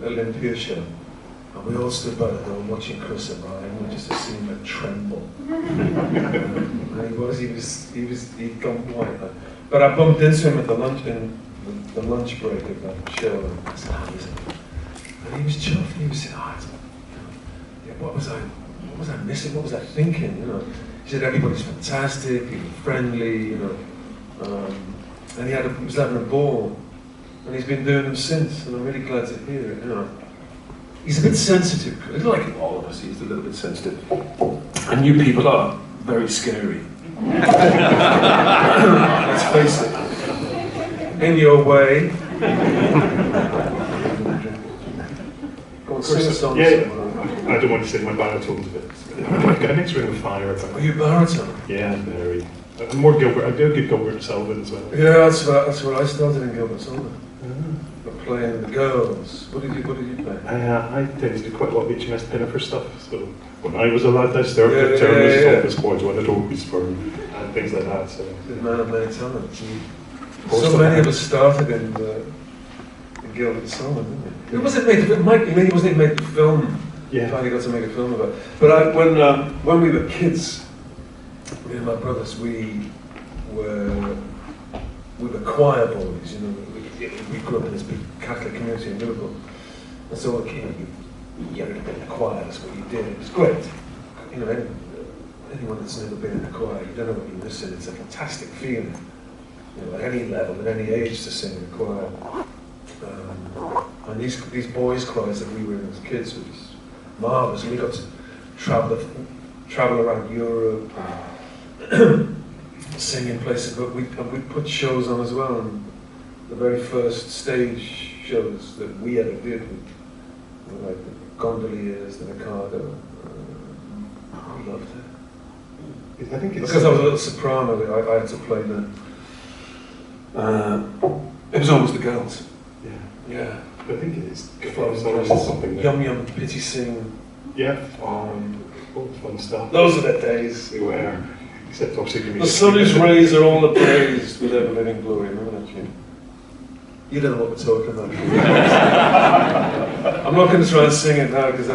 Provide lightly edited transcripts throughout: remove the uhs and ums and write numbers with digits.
Olympia show. And we all stood by the door watching Chris and Ryan, and we just assumed him tremble. And he'd gone white. But I bumped into him at the lunch break of that show, and I said, how is it? And he was chuffed, and he was saying, what was I missing? What was I thinking? You know, he said everybody's fantastic, people friendly, you know, and he was having a ball, and he's been doing them since, and I'm really glad to hear it. You know, he's a bit sensitive, a little like all of us. He's a little bit sensitive, and you people are very scary. Let's face it. In your way. Go on, sing a song. Yeah. I don't want to sing my baritone's a bit. I've got a mixed ring of fire. Are you baritone? Yeah, very. I'm more Gilbert. I do good Gilbert and Sullivan as well. Yeah, that's where I started in Gilbert Sullivan. Playing the girls. What did you play? I tended to do quite a lot of HMS Pinnifer stuff. So when I was a lad, I started terrorist office squads, one of those for and things like that. So the man of many talents. So many of us started in Gilbert Sullivan, didn't we? It wasn't made. Maybe wasn't even made the film. Yeah. Finally got to make a film about it. But when we were kids, me and my brothers, we were choir boys. You know, we grew up in this big Catholic community in Liverpool, and so you had to be in the choir. That's what you did. It was great. You know, anyone that's never been in a choir, you don't know what you're missing. It's a fantastic feeling. You know, at any level, at any age, to sing in a choir. And these boys' choirs that we were in as kids was marvellous. We got to travel around Europe and sing in places, but we'd put shows on as well. And the very first stage shows that we ever did were like the Gondoliers, the Mikado. I loved it. I think it's because I was a little soprano, I had to play the. It was always the girls. Yeah. I think it is. Something. Yum Yum, Pity Sing. Yeah. All fun stuff. Those are the days. They were. Except obviously. The sun whose rays are all appraised with ever living glory. Remember that tune? You don't know what we're talking about. I'm not going to try and sing it now because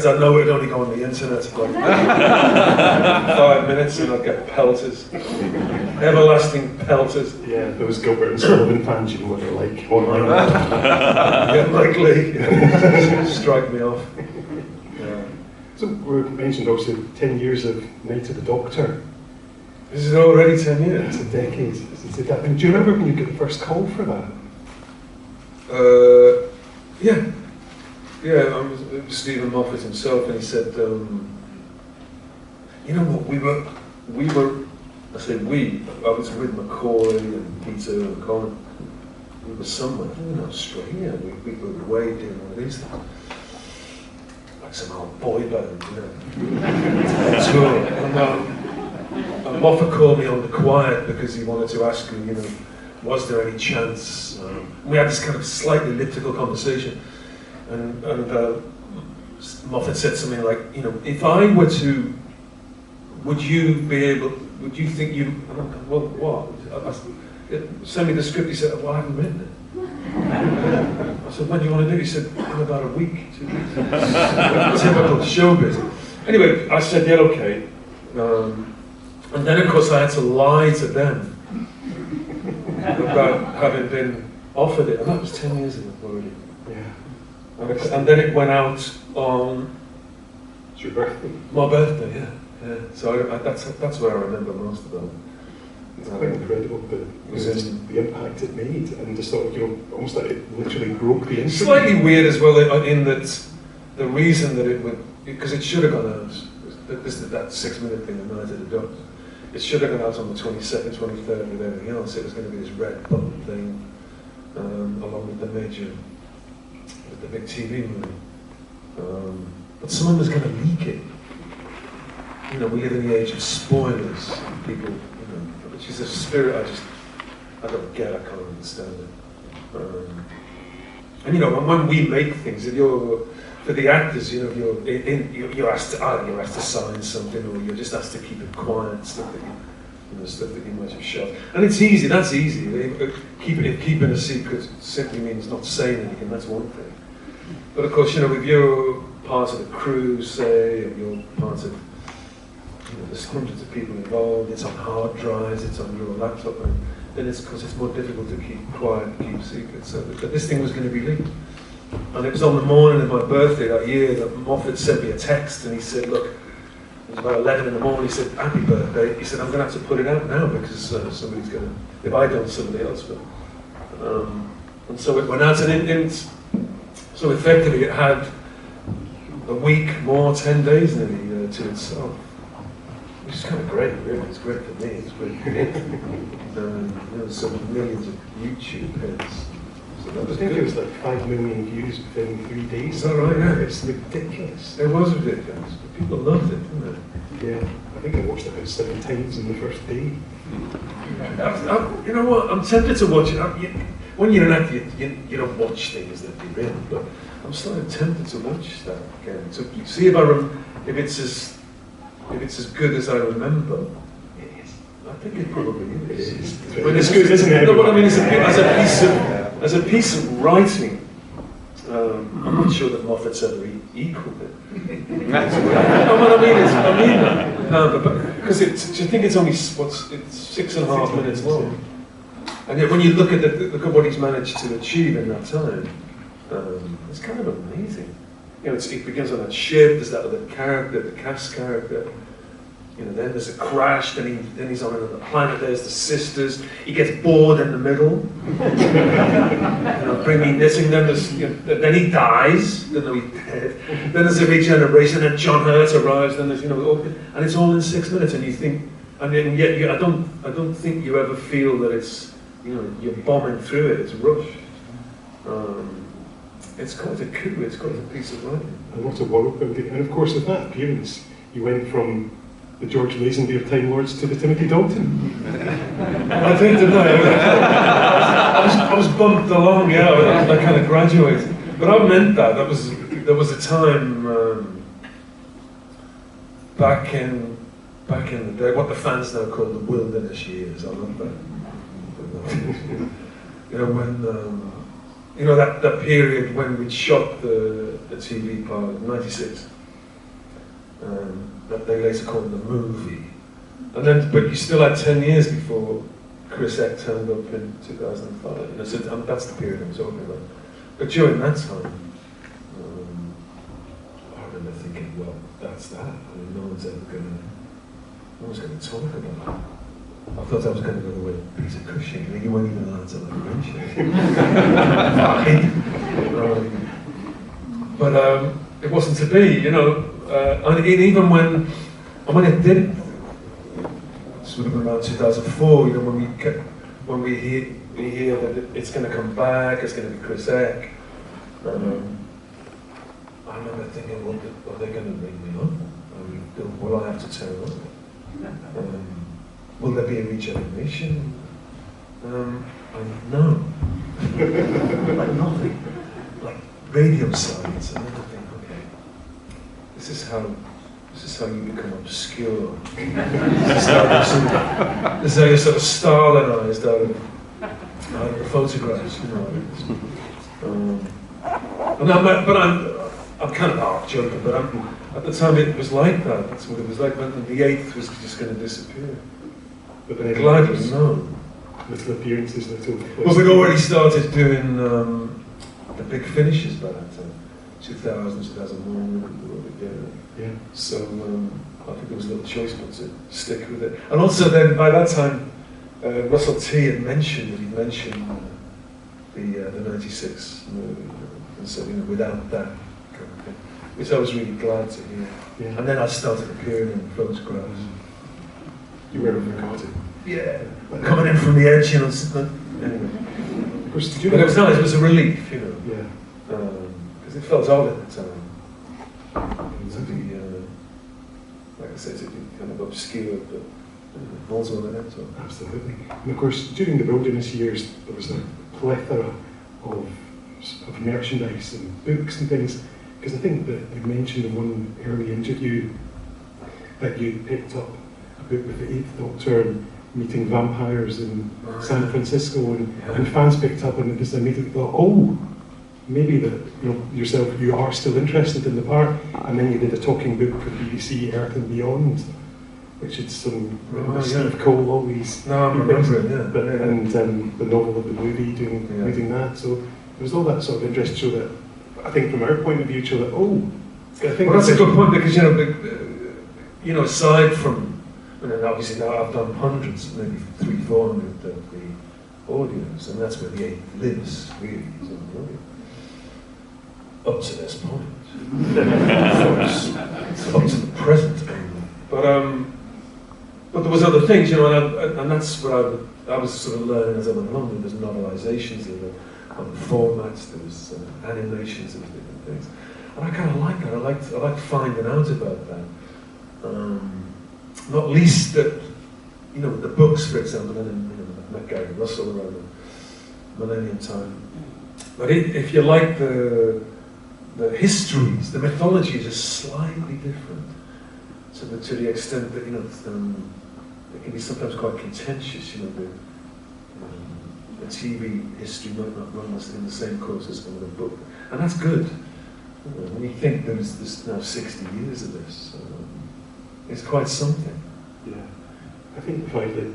I know it'd only go on the internet for like 5 minutes and I'd get pelters. Everlasting pelters. Yeah, those Gilbert and Sullivan fans, you know what they're like online. Yeah, likely. Strike me off. Yeah. So we mentioned also 10 years of Night of the Doctor. This is already 10 years. It's a decade. Do you remember when you got the first call for that? Yeah, it was Stephen Moffat himself, and he said, you know what, we were, I say we, I was with McCoy and Peter and Colin, we were somewhere, in Australia, we were away doing one of these things, like some old boy band, you know, tour, and Moffat called me on the quiet because he wanted to ask me, you know, was there any chance? We had this kind of slightly elliptical conversation, and Moffat said something like, you know, if I were to, would you think you, well, what? Send me the script. He said, well, I haven't written it. I said, when do you want to do it? He said, in about a week, 2 weeks. Typical showbiz. Anyway, I said, yeah, okay. And then, of course, I had to lie to them about having been offered it, and that was 10 years ago already. Yeah. And then it went out on It's your birthday. My birthday, yeah. So that's where I remember most of them. It's quite incredible, but the impact it made, and just sort of, you know, almost like it literally broke the internet. Slightly weird as well in that the reason that it would, because it should have gone out. That 6-minute thing, the Night of the Doctor. It should have gone out on the 22nd, 23rd with everything else. It was going to be this red button thing, along with the big TV movie. But someone was going to leak it. You know, we live in the age of spoilers. People, you know, which is a spirit I don't get. I can't understand it. And you know, when we make things, if you're for the actors, you know, you're asked to sign something, or you're just asked to keep it quiet, stuff that you might have shot. And it's easy. That's easy. Keeping a secret simply means not saying anything. That's one thing. But of course, if you're part of the crew, say, and you're part of, there's hundreds of people involved, it's on hard drives, it's on your laptop, and then it's more difficult to keep quiet and keep secret. So, but this thing was going to be leaked. And it was on the morning of my birthday that year that Moffat sent me a text, and he said, look, it was about 11 in the morning, he said, happy birthday. He said, I'm going to have to put it out now because somebody's going to, if I don't, somebody else will. And so it went out, and so effectively it had a week more, 10 days nearly to itself. Which is kind of great, really. It's great for me, it's great for him. So millions of YouTube hits. So that was I think good. it was like 5 million views within 3 days. Is that right? Yeah. It's ridiculous. It was ridiculous. But people loved it, didn't they? Yeah, I think I watched it about 7 times in the first day. You know what? I'm tempted to watch it. When you're an actor, you don't watch things that you're in, but I'm sort of tempted to watch that again. To see if it's as good as I remember. I think it probably is. But it's good, isn't it? No, what I mean is, as a piece of writing, I'm not sure that Moffat's ever equaled it. No, what I mean is, that. Because I think it's only, it's 6.5 minutes long. And yet when you look at what he's managed to achieve in that time, it's kind of amazing. It begins on that ship, there's that other character, the Cass character. Then there's a crash, then he's on another planet, there's the sisters, he gets bored in the middle. Bring me knitting, then he dies, then he's dead. Then there's a regeneration, then John Hurt arrives, then there's, and it's all in 6 minutes, and you think, and then yet I don't think you ever feel that it's, you're bombing through it, it's rushed. It's quite a coup, it's quite a piece of writing. A lot of work building, and of course with that appearance, you went from the George Lazenby of Time Lords to the Timothy Dalton. I think, didn't I? I was bumped along, yeah, I kind of graduated. But I meant that. There was a time back in the day, what the fans now call the wilderness years. I love that. When that period when we shot the TV pilot in '96. That they later called the movie. And then, but you still had 10 years before Chris Eck turned up in 2005. So that's the period I'm talking about. But during that time, I remember thinking, well, that's that. I mean, no one's going to talk about it. I thought I was going to go away with Peter Cushing, and you weren't even allowed to mention it. But it wasn't to be, and even when it did, sort of around 2004, when we hear that it's going to come back, it's going to be Chris Eck, I remember thinking, well, are they going to ring me up? Will I have to turn up? Will there be a regeneration? No. Like nothing. Like radio silence. And then I think, okay, this is how you become obscure. This is how you're sort of Stalinized out of the photographs, But I'm kind of half joking, but at the time it was like that. That's what it was like. When the 8th was just going to disappear. But then glad it was known. Little appearances, Well, we'd already started doing the big finishes by that time. 2000, 2001, yeah. So I think there was little choice but to stick with it. And also then, by that time, Russell T had mentioned the 96 movie. And so, without that kind of thing, which I was really glad to hear. Yeah. And then I started appearing in photographs. You were recorded. Yeah, coming in from the edge, anyway. Of course, But it was nice, it was a relief, Yeah. Because it felt odd at the time. To be, like I said, to be kind of obscured, but also on it. So. Absolutely. And of course, during the wilderness years, there was a plethora of merchandise and books and things. Because I think that you mentioned in one early interview that you picked up a book with the 8th Doctor meeting vampires in San Francisco, and fans picked up and it just immediately thought, oh, maybe that yourself, you are still interested in the part, and then you did a talking book for the BBC, Earth and Beyond, which had some Steve Cole, all these and the novel of the movie, doing that. So there was all that sort of interest, so that I think from our point of view, so that I think that's a good point, because aside from, obviously now I've done hundreds, maybe 300-400 of the audios, and that's where the ape lives, really, is in the audio. Up to this point. Up to the present, mainly. But there was other things, and that's what I was sort of learning as I went along. There was novelizations, there were other formats, there was animations and different things. And I kind of like that. I liked finding out about that. Not least that, the books, for example, and McGann, Russell around the millennium time. But if you like the histories, the mythologies are slightly different. To the extent that, it can be sometimes quite contentious, the TV history might not run in the same course as one of the book. And that's good. When you think there's now 60 years of this, it's quite something. Yeah. I think the fact that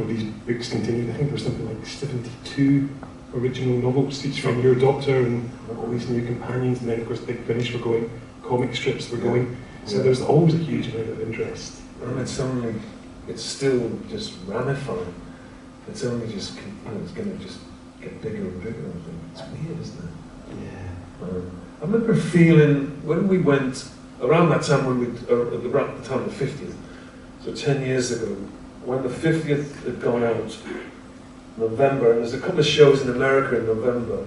these books continued, I think there was something like 72 original novels featuring your Doctor and all these new companions, and then of course Big Finish were going, comic strips were going. So there's always a huge amount of interest. And it's still just ramified. It's only just, it's going to just get bigger and bigger. I think it's weird, isn't it? Yeah. I remember feeling when we went around that time around the time of the 50th, so 10 years ago, when the 50th had gone out, November, and there's a couple of shows in America in November,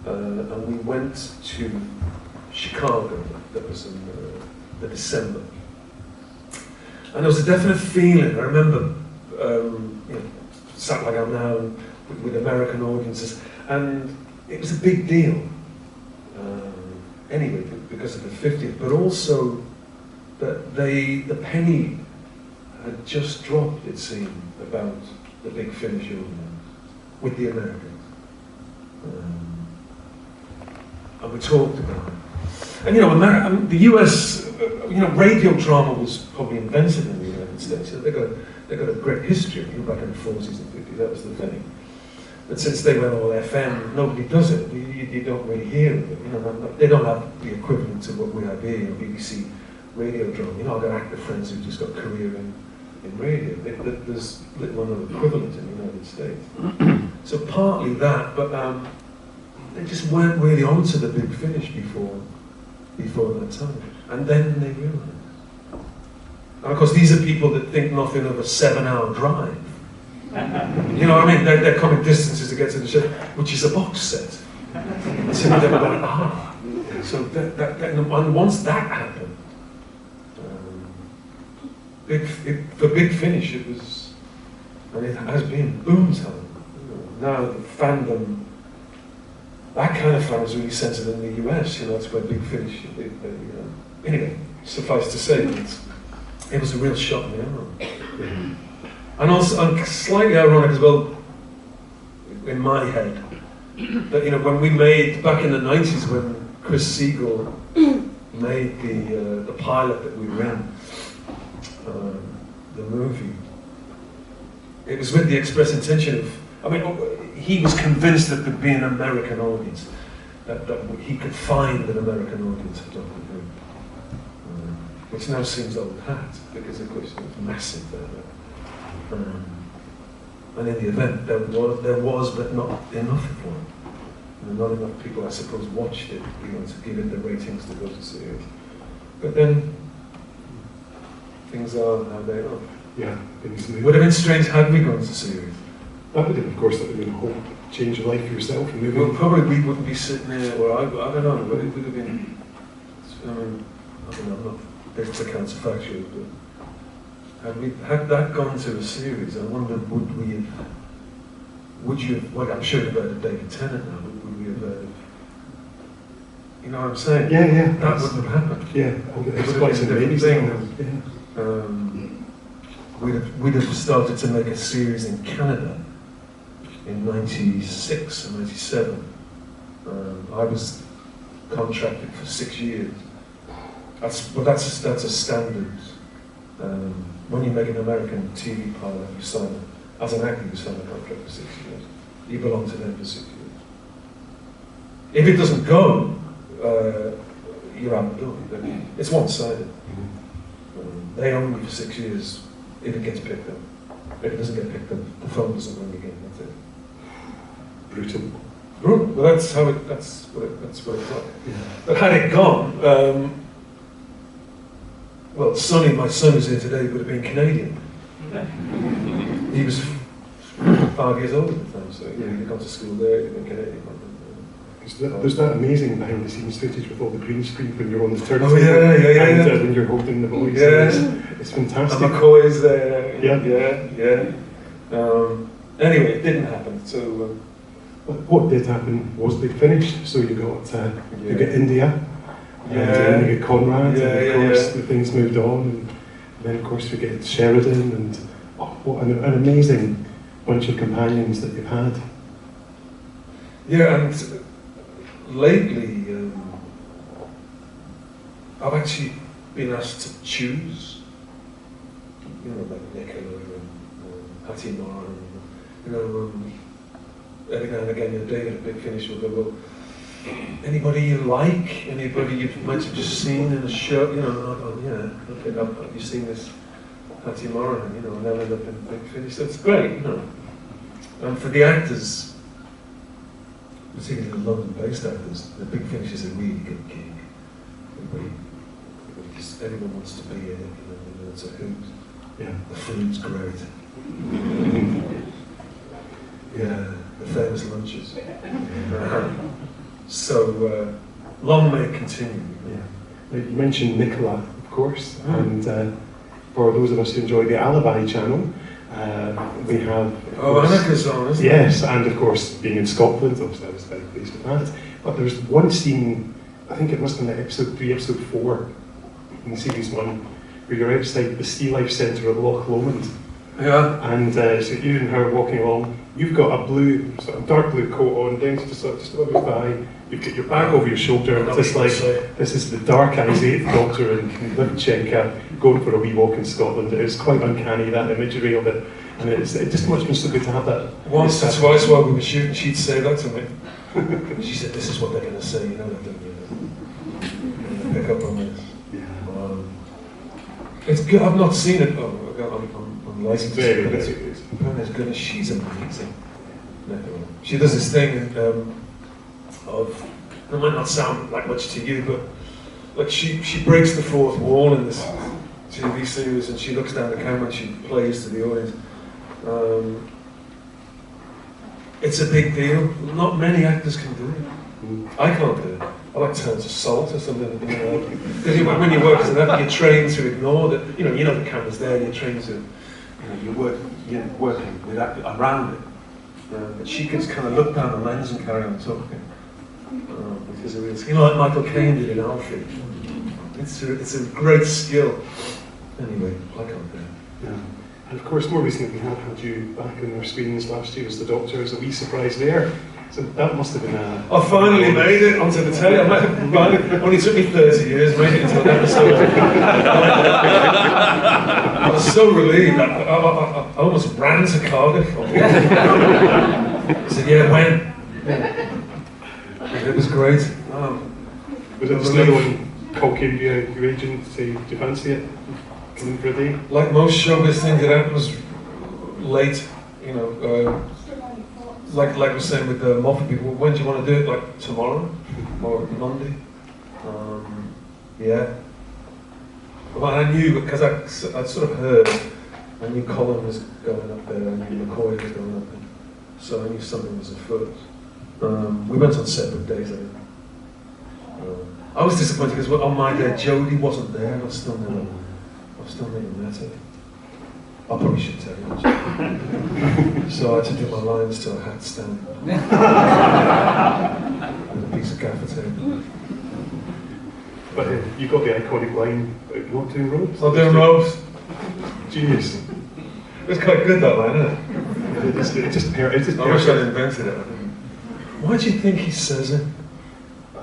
and we went to Chicago. That was in the December. And there was a definite feeling. I remember, sat like I'm now with American audiences, and it was a big deal. Anyway, because of the 50th, but also that the penny had just dropped, it seemed, about the Big Finish audience with the Americans. And we talked about it. And the US, radio drama was probably invented in the United States. They got a great history back in the 40s and 50s. That was the thing. But since they went all FM, nobody does it. You don't really hear of it. They don't have the equivalent to what we have here, BBC radio drama. I've got actor friends who just got a career in radio. There's little or no equivalent in the United States. So partly that, but they just weren't really onto the Big Finish before that time. And then they realised. And of course, these are people that think nothing of a 7-hour drive. You know what I mean? They're coming distances to get to the show, which is a box set. So they're going, So and once that happened, for Big Finish, it was, and it has been boom time. Now the fandom, that kind of fan is really centered in the US. That's where Big Finish. Anyway, suffice to say, it was a real shot in the arm. And also, slightly ironic as well, in my head, that when we made, back in the 90s, when Chris Siegel made the pilot that we ran, the movie, it was with the express intention of, he was convinced that there'd be an American audience, that he could find an American audience for Doctor Who, which now seems old hat, because of course it was massive there. And in the event, there was, but not enough of one. Not enough people, I suppose, watched it, to give it the ratings to go to see it. But then, things are how they are. Yeah. Would have been strange had we gone to see it. That would have, of course, that would have been a whole change of life for yourself. And well, probably we wouldn't be sitting here, or I don't know, but it would have been, I don't know, I'm not big to counterfactual, but had that gone to a series, I wonder, would you have, well, I'm sure you've heard of David Tennant now, but would we have heard of, you know what I'm saying? Yeah. That wouldn't have happened. Yeah, it's quite a different thing. We'd have started to make a series in Canada in 96 or 97, I was contracted for 6 years. That's a standard. When you make an American TV pilot, you sign as an actor, you sign a contract for 6 years. You belong to them for 6 years. If it doesn't go, you're out the door. It's one-sided. They own you for 6 years if it gets picked up. If it doesn't get picked up, the phone doesn't ring again. That's it. Brutal. Brutal. Well, that's what it's like. Yeah. But had it gone, well, Sonny, my son who's here today, would have been Canadian. He was 5 years old at the time, so he'd gone to school there, he'd been Canadian. There's that amazing behind the scenes footage with all the green screen when you're on the turntable and when you're holding the voice. It's fantastic. And McCoy's there. Yeah. Anyway, it didn't happen. So what did happen was they finished. So you get India, and then you get Conrad, and of course the things moved on, and then of course we get Sheridan, and what an amazing bunch of companions that you've had. Yeah, and lately, I've actually been asked to choose, like Nicola and Hattie Moran, every now and again, David, a big finish, will go, well, anybody you like, anybody you might have just seen in a show, okay, have you seen this Hattie Moran, and they'll end up in big finish, so it's great, And for the actors, particularly the London-based actors, the big finish is a really good gig. Everyone wants to be in it, it's a hoot. Yeah. The food's great. The famous lunches. So, long may it continue. Yeah. You mentioned Nicola, of course, and for those of us who enjoy the Alibi channel, we have... Annika's on, isn't it? Yes, and of course, being in Scotland, obviously I was very pleased with that. But there was one scene, I think it must have been episode 3, episode 4, in series 1, where you're outside the Sea Life Centre at Loch Lomond. Yeah. And so you and her walking along, you've got a blue, sort of dark blue coat on, down to just above your thigh, you've got your bag over your shoulder, and it's like, this is the Dark Eyes 8th Doctor and Lipchenka going for a wee walk in Scotland. It is quite uncanny, that imagery of it, and it just must be so good to have that. Once or twice while we were shooting, she'd say that to me. She said, this is what they're going to say, that they'll pick up on this. It's good, I've not seen it, I'm licensed to it, but it's as good as she's amazing. She does this thing of, it might not sound like much to you, but like she breaks the fourth wall in this TV series, and she looks down the camera and she plays to the audience. It's a big deal. Not many actors can do it. I can't do it. I like turns of salt or something, because when you work as an actor, you're trained to ignore that. You know the camera's there. You're trained to, you're working with that around it. But she can kind of look down the lens and carry on talking. Because it is, like Michael Caine did in Alfie. It's a great skill. Anyway, I can't do it. Yeah. And of course, more recently, we have had you back on our screens last year as the Doctor, as a wee surprise there. So that must have been a... I finally made it onto the telly. Only took me 30 years, made it into an episode. I was so relieved. I almost ran to Cardiff. I said, yeah, when? It was great. Was it still when Cole came to your agent to say, do you fancy it? Come in for a day? Like most showbiz things, it happens late, like we're saying with the Moffat people, when do you want to do it? Like tomorrow or Monday? Yeah. Well, I knew, because I sort of heard, I knew Colin was going up there, I knew McCoy was going up there, so I knew something was afoot. We went on separate days, I think. I was disappointed because on my day Jodie wasn't there, and I still never met her. I probably should tell you. So I had to do my lines to a hat stand. With a piece of gaffer tape. But you got the iconic line about not doing ropes. Not doing ropes. Genius. It was quite good, that line, isn't it? It just I wish I'd invented it. Why do you think he says it?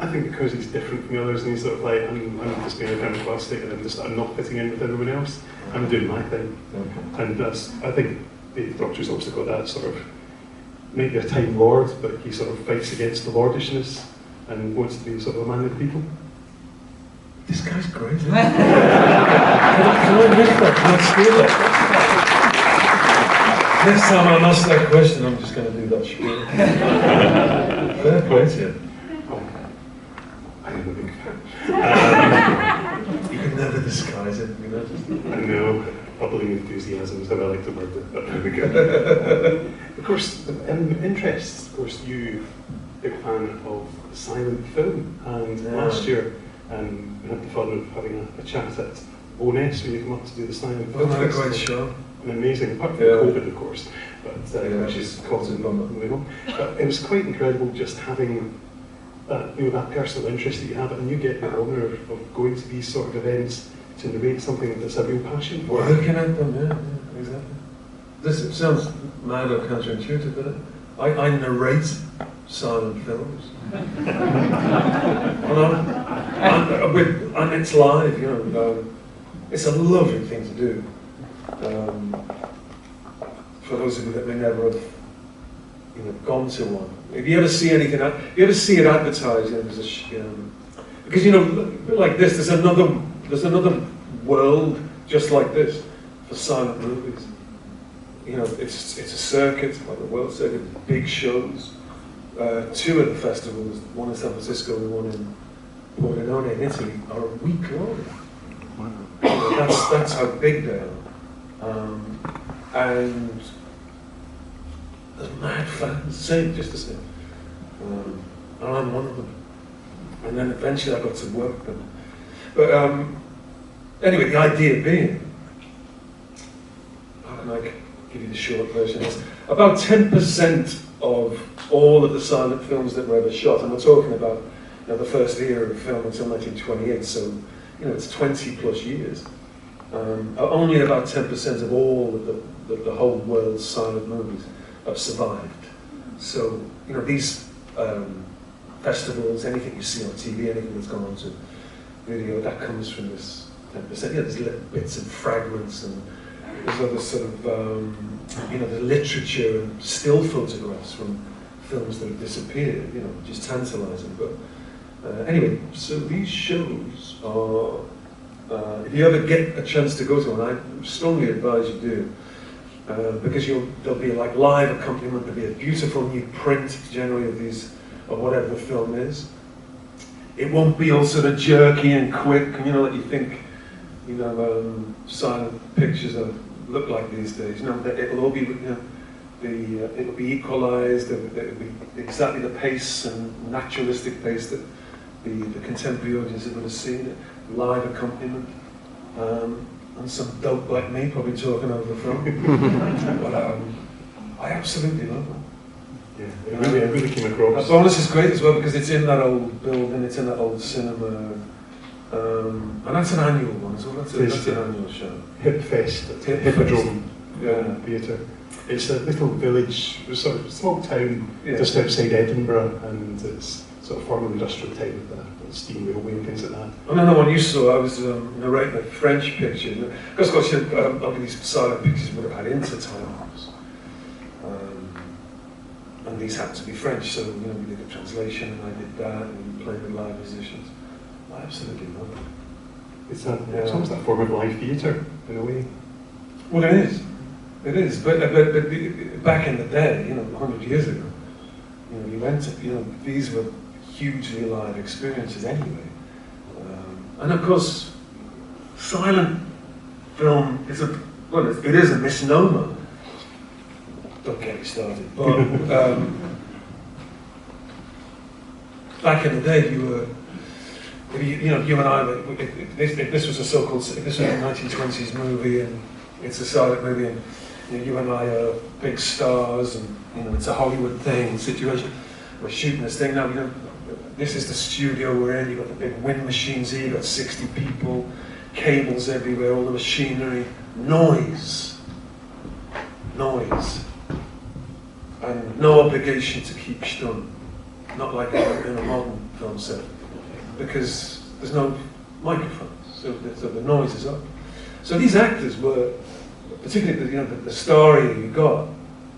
I think because he's different from the others, and he's sort of like, I'm just being iconoclastic, and I'm not fitting in with everyone else. I'm doing my thing, and I think the Doctor's also got that sort of maybe a Time Lord, but he sort of fights against the lordishness and wants to be sort of a man of the people. This guy's great. Can I miss that? Can I steal it? Next time I'm asked that question, I'm just going to do that spiel. Fair play to you. I am a big fan. You can never disguise it, you know. I know, bubbling enthusiasm is how I like to word it, but there we go. Of course, interests, of course, you big fan of silent film, and last year we had the fun of having a chat at ONS when you come up to do the silent film. Wasn't that a great show? An amazing, apart from COVID, of course, but which is causing moving on. But it was quite incredible just having that, that personal interest that you have, and you get the honour of going to these sort of events to narrate something that's a real passion for. Working at them, yeah, exactly. This sounds mad or counterintuitive, but I narrate silent films. and it's live, you know. It's a lovely thing to do. For those of you that may never have, gone to one. If you ever see anything, if you ever see it advertised, because like this, there's another world just like this for silent movies. It's a circuit, like the World Circuit, big shows. 2 of the festivals, one in San Francisco and one in Pordenone in Italy, are a week long. Wow. That's how big they are. And there's mad fans, just the same. And I'm one of them. And then eventually I got to work them. But anyway, the idea being, how can I give you the short version? Is about 10% of all of the silent films that were ever shot, and we're talking about the first era of film until 1928, so it's 20 plus years. Only about 10% of all of the whole world's silent movies have survived. So these festivals, anything you see on TV, anything that's gone on to video, that comes from this 10%. There's little bits and fragments, and there's other sort of the literature and still photographs from films that have disappeared, which is tantalising. But anyway, so these shows are, if you ever get a chance to go to one, I strongly advise you do, because there'll be like live accompaniment, there'll be a beautiful new print generally of whatever the film is. It won't be all sort of jerky and quick, that you think, silent pictures look like these days. It'll all be, it'll be equalised. It'll be exactly the pace and naturalistic pace that the contemporary audience are going to see. Live accompaniment, and some dope like me probably talking over the film. But I absolutely love it. Yeah, it really came across. The bonus is great as well because it's in that old building, it's in that old cinema. And that's an annual one as well, that's an annual show. Hip Fest at Hippodrome Theatre. It's a little village, sort of small town just outside Edinburgh, and it's sort of former industrial town with the steam railway and things like that. And another one you saw, I was narrating a French picture, because of course all these silent pictures would have had intertitles. And these happened to be French, so we did a translation, and I did that, and we played with live musicians. I absolutely love it. It's almost that form of live theatre, in a way. Well, it is. It is. But back in the day, 100 years ago, you went to, these were hugely live experiences anyway. And of course, silent film is it is a misnomer. Don't get me started. But back in the day, you and I, if this was a so-called, if this was a 1920s movie and it's a silent movie, and you and I are big stars, and it's a Hollywood thing, situation. We're shooting this thing now. This is the studio we're in. You've got the big wind machines here. You've got 60 people, cables everywhere, all the machinery, noise, and no obligation to keep stum. Not like in a modern film set because there's no microphones, so the noise is up. So these actors were, particularly the story you got,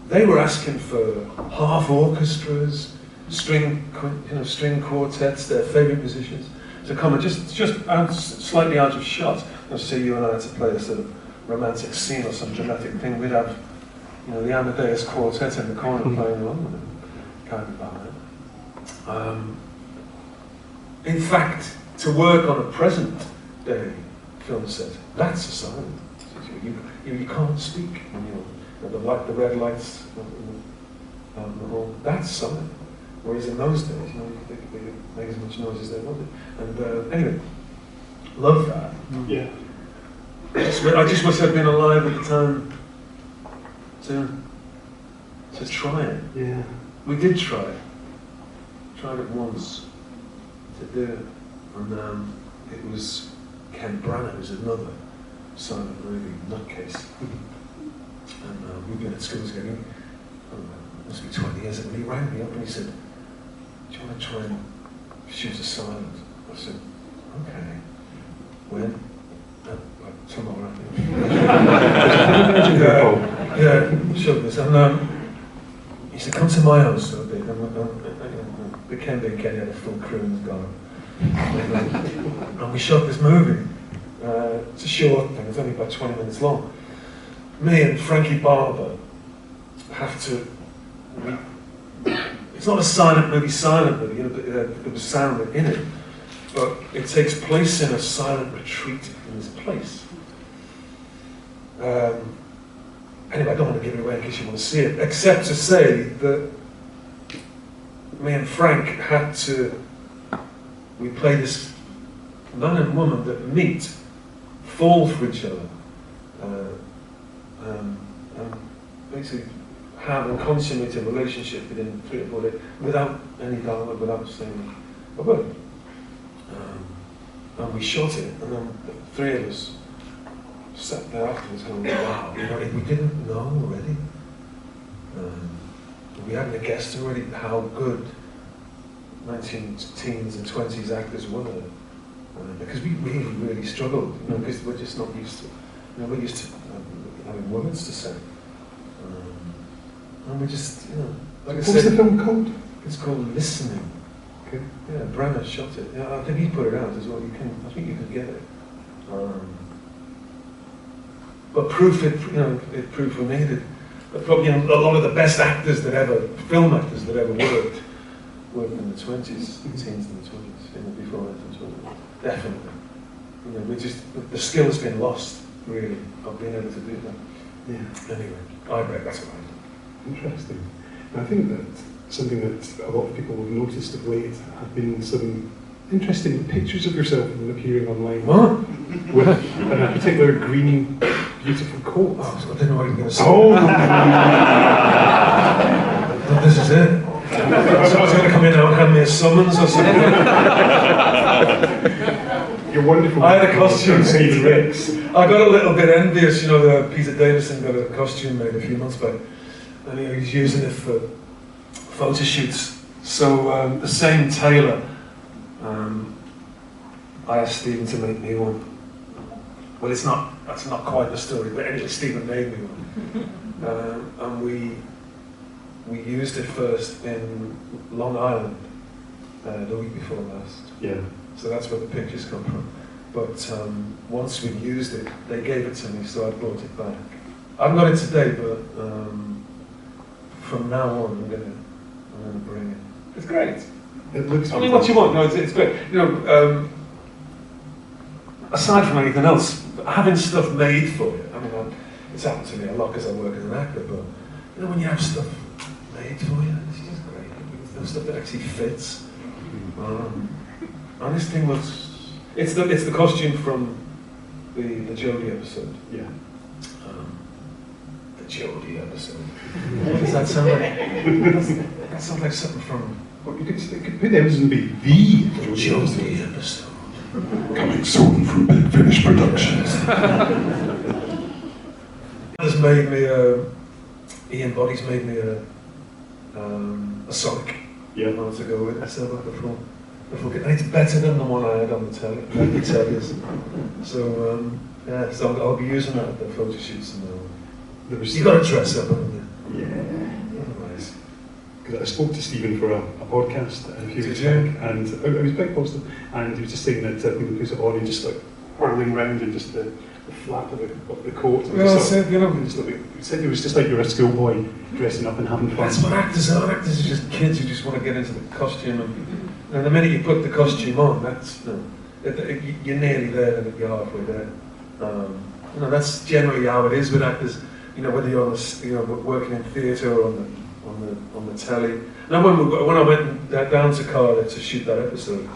they were asking for half orchestras, string quartets, their favourite musicians, to come and just slightly out of shot. Let's say you and I had to play a sort of romantic scene or some dramatic thing. We'd have, the Amadeus Quartet in the corner playing along with it, kind of like that. In fact, to work on a present day film set, that's a silent. You can't speak when the red lights, that's silent. Whereas in those days, they could make as much noise as they wanted. And anyway, love that. Yeah. I just wish I'd been alive at the time to try it. Yeah. We did try it. Tried it once to do it, and it was Ken Branagh, who's another silent movie nutcase. And we've been at school together. It must be 20 years ago. He rang me up and he said, "Do you want to try and shoot a silent?" I said, "Okay." When? Tomorrow. Yeah, sure. And he said, "Come to my house." So the Ken being Ken, had a full crew in the garden. And we shot this movie. It's a short thing, it's only about 20 minutes long. Me and Frankie Barber have to. It's not a silent movie, but there was sound in it. But it takes place in a silent retreat in this place. Anyway, I don't want to give it away in case you want to see it, except to say that me and Frank had to. We play this man and woman that meet, fall for each other, and basically have and consummate a relationship within 3 or 4 days without any dialogue, without saying a word. And we shot it, and then the 3 of us sat there afterwards going, "Wow, we didn't know already. We hadn't guessed already how good 19-teens and 20s actors were, because we really struggled, because we're just not used to, we're used to having words to say, and we just, like I said. What's the film called? It's called Listening. Okay. Yeah, Branagh shot it. Yeah, I think he put it out as well. I think you can get it. But proof we needed. But probably a lot of the best actors film actors that ever worked in the 20s, the teens and the 20s, before 1920s. Definitely. The skill has been lost, really, of being able to do that. Yeah. Anyway, I bet that's right. Interesting. And I think that something that a lot of people have noticed of late have been some interesting pictures of yourself appearing online. What? With a particular green, beautiful coat. Oh, so I didn't know what you were going to say. Oh! This is it. Someone's going to come in now and hand me a summons or something. You're wonderful. I had a costume Stephen Rex. I got a little bit envious, Peter Davison got a costume made a few months back, and he was using it for photo shoots. So the same tailor, I asked Stephen to make me one. Well, that's not quite the story, but anyway, Stephen made me one. And we used it first in Long Island the week before last. Yeah. So that's where the pictures come from. But once we've used it, they gave it to me, so I brought it back. I haven't got it today, but from now on, I'm gonna bring it. It's great. It looks. I mean, what you want? No, it's great. Aside from anything else, having stuff made for you. I mean, it's happened to me a lot because I work as an actor. But when you have stuff made for you, it's just great. It's stuff that actually fits. And this thing was, it's the costume from the Jodie episode. Yeah. The Jodie episode. What does that sound like? That sounds like something from. Well, you could put those and be the Jodie episode. Coming soon from Big Finish Productions. Has made me Ian Body's made me a Sonic. Yeah. I wanted to go with. I said that before. And it's better than the one I had on the telly. The tellies. So yeah, so I'll be using that at the photo shoots and all. You got to dress up, haven't you? Yeah. Otherwise. Because I spoke to Stephen for a podcast a few weeks Did you? back, and it was quite positive. And he was just saying that when he puts it on, he just like whirling round and just the flap of the coat. And Well, just, you know, he said it was just like you're a schoolboy dressing up and having fun. that's what actors are. Actors are just kids who just want to get into the costume. And the minute you put the costume on, that's you're nearly there and you're halfway there. You know, that's generally how it is with actors. You know, whether you're on the, working in theatre or on the telly. Now, when I went down to Cardiff to shoot that episode,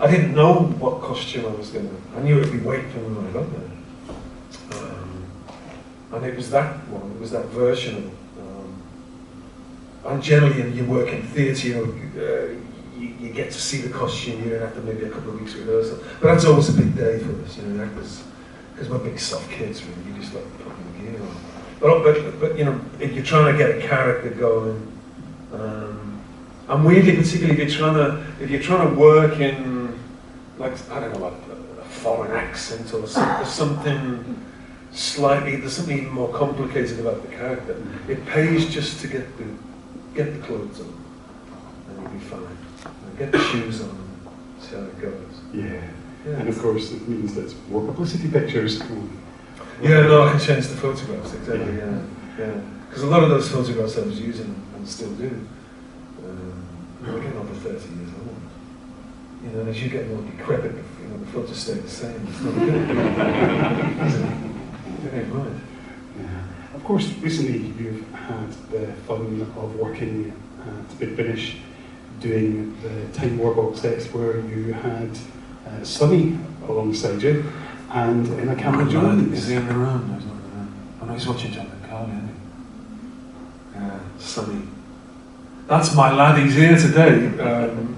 I didn't know what costume I was going to. I knew it'd be weight for me when I got there. And it was that one. It was that version of it. And generally, in your work in theatre, you get to see the costume here after maybe a couple of weeks rehearsal. But that's always a big day for us, you know, actors, because we're big soft kids, really. You just like putting the gear on. But you know, if you're trying to get a character going, and weirdly, particularly if you're trying to work in, like, I don't know, a foreign accent or something slightly, there's something even more complicated about the character. It pays just to get the clothes on, and you'll be fine. And get the shoes on, and see how it goes. Yeah. And of course, it means that more publicity pictures. Yeah, no, I can change the photographs, exactly, yeah. Because a lot of those photographs I was using and still do, we're getting over 30 years old. You know, and as you get more decrepit, you know, the photos stay the same. It's not good. Very right. Yeah. Of course, recently you've had the fun of working at Big Finish, doing the Time War box sets where you had Sonny alongside you, and Emma Campbell-Jones. Is he in the room? Oh no, he's watching John McCarthy, isn't he? Yeah, Sonny. That's my lad, he's here today. And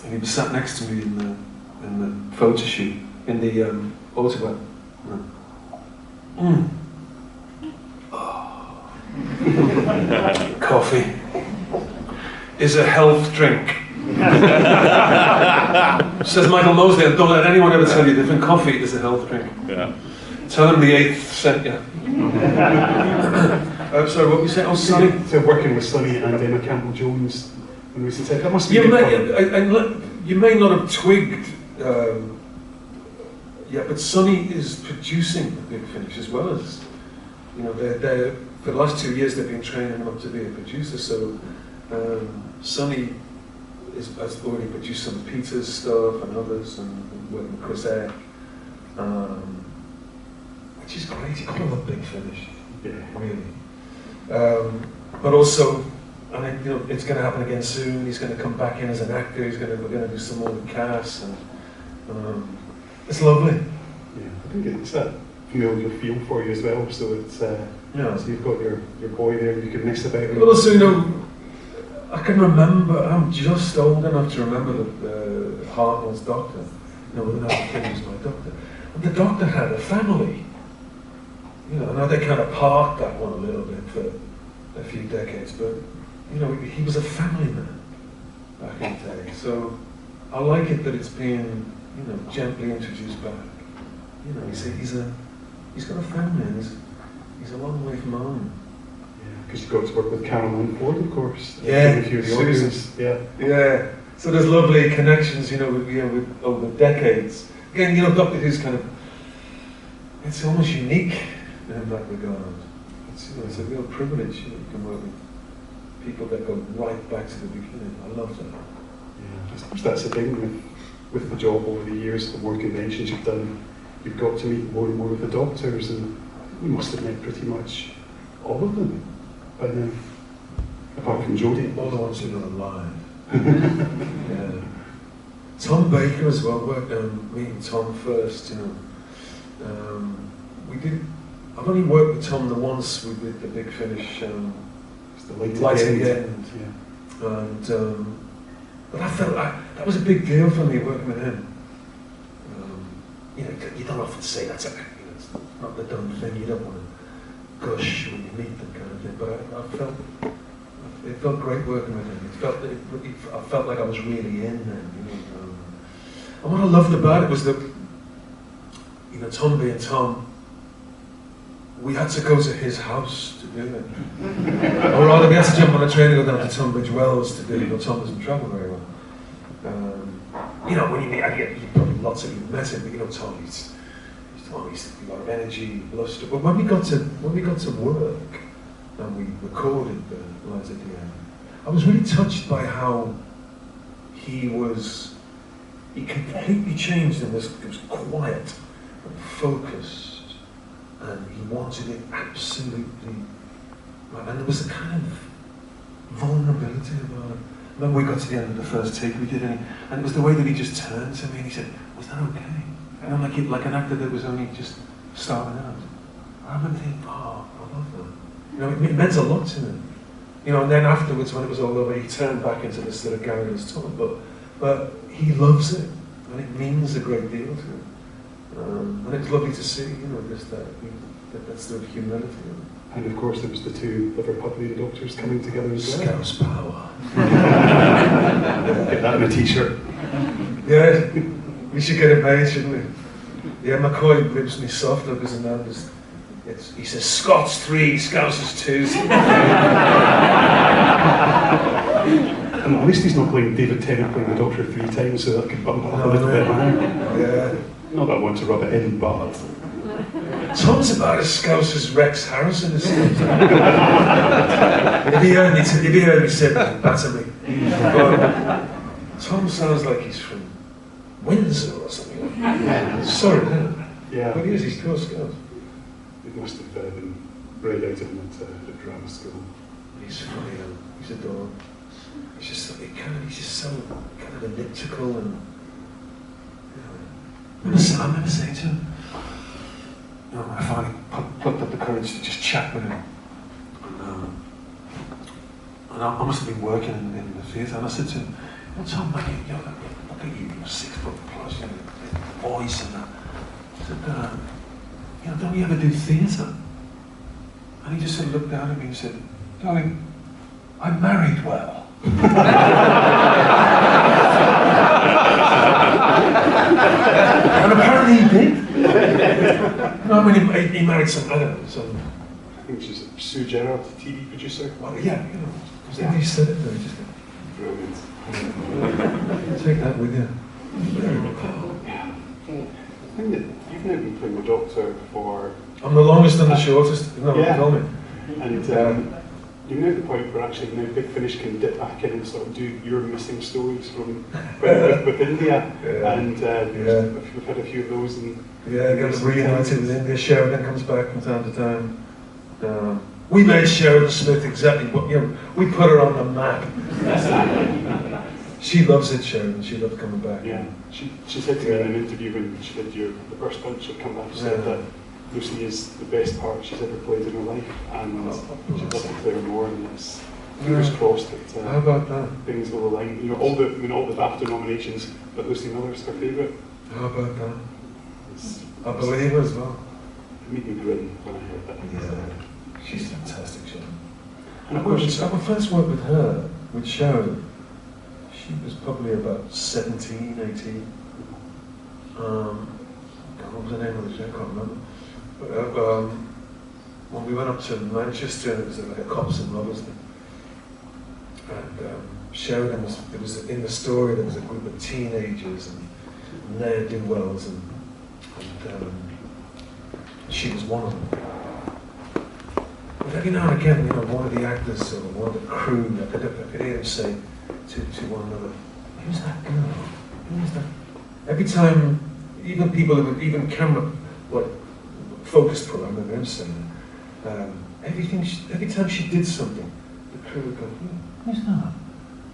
he was sat next to me in the photo shoot, in the autograph. Oh. Coffee is a health drink. Says Michael Mosley, don't let anyone ever tell you different. Coffee is a health drink. Yeah. Tell him the 8th sent you. Sorry, what were you saying? Oh, Sonny. So working with Sonny and Emma Campbell-Jones in recent times, that must be you may not have twigged, but Sonny is producing the Big Finish as well as, you know, they're for the last 2 years they've been training him up to be a producer. So Sonny has already produced some of Peter's stuff and others, and working with Chris Eyre, which is great. You call it a Big Finish, really. But also, I mean, you know, it's going to happen again soon. He's going to come back in as an actor. We're going to do some more with Cass, and it's lovely. Yeah, I think it's that familiar feel for you as well. So it's so you've got your boy there. You can mess about with. But also, you know, I can remember. I'm just old enough to remember the Hartnell's doctor. You know, when I was a kid, he was my doctor, and the doctor had a family. You know, I know they kind of parked that one a little bit for a few decades, but you know, he was a family man back in the day. So I like it that it's being, you know, gently introduced back. You know, he's got a family, and he's a long way from home. Yeah, because you got to work with Caroline Ford, of course. Yeah, Susan. Yeah. So there's lovely connections, you know, with over decades. Again, you know, Doctor Who's kind of, it's almost unique in that regard. It's a real privilege, you know, you can work with people that go right back to the beginning. I love that. Yeah, I suppose that's the thing with the job over the years, the more conventions you've done, you've got to meet more and more of the doctors, and you must have met pretty much all of them by now, apart from Jodie. All the ones who are not alive. Yeah. Tom Baker as well, meeting Tom first, you know. I've only worked with Tom the once we did the Big Finish, the Light at the End. Yeah. And but I felt that was a big deal for me working with him. You know, you don't often say that's it's not the done thing. You don't want to gush when you meet them, kind of thing. But it felt great working with him. I felt like I was really in there. You know, And what I loved about it was that, you know, Tom being Tom, we had to go to his house to do it. Or rather, we had to jump on a train and go down to Tunbridge Wells to do it. You know, Tom doesn't travel very well. You know, when you meet, you probably lots of you met him, but you know, Tom, he's a lot of energy, bluster. But when we got to work and we recorded the Lies at the End, I was really touched by how he completely changed and was quiet and focused, and he wanted it absolutely right. And there was a kind of vulnerability about it. Remember, we got to the end of the first take we did, and it was the way that he just turned to me and he said, "Was that okay?" You know, like an actor that was only just starting out. I remember thinking, "Oh, I love that." You know, it meant a lot to me. You know, and then afterwards, when it was all over, he turned back into this sort of garrulous Tom, but he loves it, and it means a great deal to him. And it was lovely to see, you know, just that sort of humility. And of course, there was the two Liverpudlian doctors coming together as well. Scouse power. Get that in a t-shirt. Yeah, we should get a page, shouldn't we? Yeah, McCoy rips me soft up as a man. He says, Scots 3, Scousers 2. And at least he's not playing David Tennant playing the Doctor 3 times, so that could bump up a little bit higher. Yeah. Not that I want to rub it in, but... Tom's about as Scouse as Rex Harrison is. If he only said that to me. But Tom sounds like he's from Windsor or something. Sorry, no. Yeah. But he is, he's pure Scouse. It must have been bred out of him at drama school. He's funny, he's adorable. He's just so kind of elliptical and. I remember saying to him, you know, I finally plucked up the courage to just chat with him. And I must have been working in the theatre, and I said to him, "Well, Tom, look at you, you're 6 foot plus, you know, voice and that." I said, you know, don't you ever do theatre? And he just sort of looked down at me and said, "Darling, I married well." And apparently he did. No, I mean, he married some, I don't know, some... I think she's Sue Gerard, TV producer. Well, yeah, you know, because he said it there, just... Brilliant. Take that with you. Yeah. I think that you've now been playing the Doctor for... I'm the longest and the shortest, isn't that what you told me? And you're now at the point where actually now Big Finish can dip back in and sort of do your missing stories from with India, and we've had a few of those. And yeah, get reunited with India. Sheridan comes back from time to time. We made Sheridan Smith exactly what, you know, we put her on the map. She loves it, Sheridan. She loved coming back. Yeah, she said to me in an interview when she did the first bunch, she'd come back and said that Lucy is the best part she's ever played in her life, and she'd love to play her more. And it's fingers crossed that how about that? Things will align. You know, all the BAFTA nominations, but Lucy Miller's her favourite. How about that? I believe her as well. It made me grin when I heard that. Yeah, she's fantastic, Sharon. And of course, I first worked with her, with Sharon. She was probably about 17, 18. What was the name of the show? I can't remember. When we went up to Manchester, it was like a cops and robbers thing. And Sheridan was in the story. There was a group of teenagers and ne'er-do-wells, and she was one of them. But every now and again, you know, one of the actors or one of the crew, I could hear him say to one another, "Who's that girl? Who's that?" Every time, even people who would, even camera, focus pull, I remember him saying that. Every time she did something, the crew would go, "Who's that?"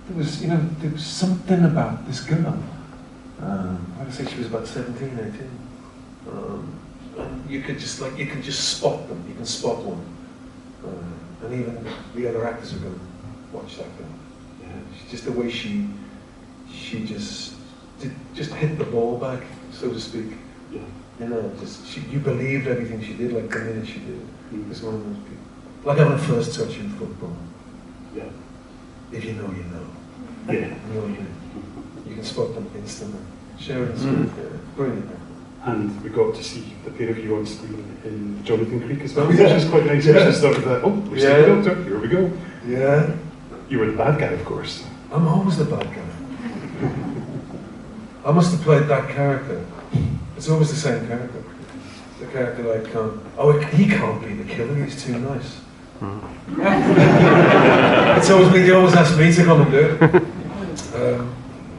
There was something about this girl. Like I say, she was about 17, 18. And you could just spot them. You can spot one. And even the other actors are going to watch that girl. Yeah, just the way she just hit the ball back, so to speak. Yeah. You know, you believed everything she did, like the minute she did. It's one of those people. Like having a first touch in football. Yeah. If you know, you know. Yeah. You know what I mean? You can spot them instantly. Sharon Smith, yeah. Brilliant. And we got to see the pair of you on screen in Jonathan Creek as well, which is quite nice. It just sort of that, oh, we've seen the Doctor, here we go. Yeah. You were the bad guy, of course. I'm always the bad guy. I must have played that character. It's always the same character. The character like he can't be the killer, he's too nice. It's always me, they always ask me to come and do it.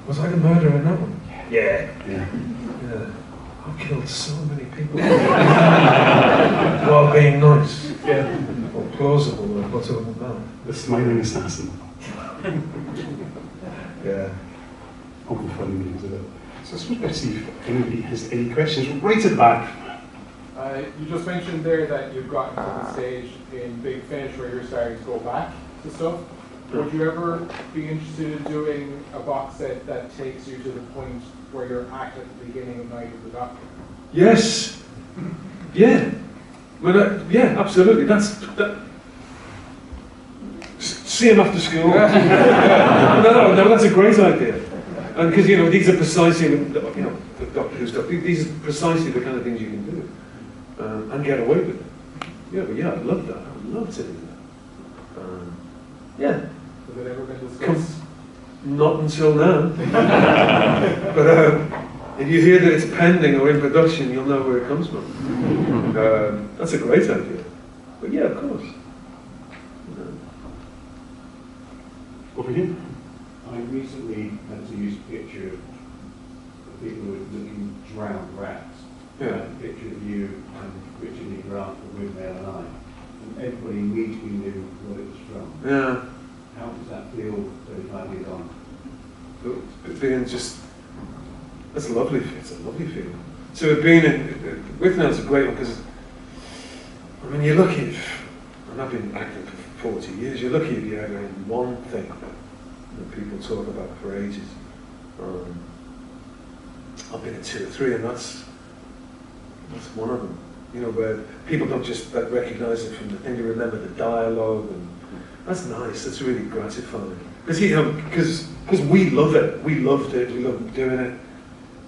Was I the murderer in that one? Yeah. I've killed so many people. While being nice. Yeah. Or plausible, or whatever that. The smiling assassin. Yeah. All the fun names of it. So I suppose let's see if anybody has any questions. Right at the back. You just mentioned there that you've gotten to the stage in Big Finish where you're starting to go back to stuff. Would you ever be interested in doing a box set that takes you to the point where you're at the beginning of Night of the Doctor? Yes. Yeah. Well, yeah, absolutely. See him after school. No, that's a great idea. And because these are precisely, the Doctor Who stuff. These are precisely the kind of things you can do, and get away with it. Yeah, I'd love that. I'd love to do that. Yeah. Has it ever been discussed? Not until now. But if you hear that it's pending or in production, you'll know where it comes from. That's a great idea. But yeah, of course. Over here. I recently had to use a picture of people who were looking drowned rats. Yeah. A picture of you and Richard Lee Grant from Whooverville and I. And everybody immediately knew what it was from. Yeah. How does that feel 35 years on? Being that's lovely. It's a lovely feeling. So being in Whooverville's a great one because you're lucky if, and I've been acting for 40 years. You're lucky if you're ever in one thing that people talk about for ages. I've been in 2 or 3, and that's one of them. Where people don't just recognise it from the thing, they remember the dialogue, and that's nice. That's really gratifying. Because we love it. We loved it. We loved doing it.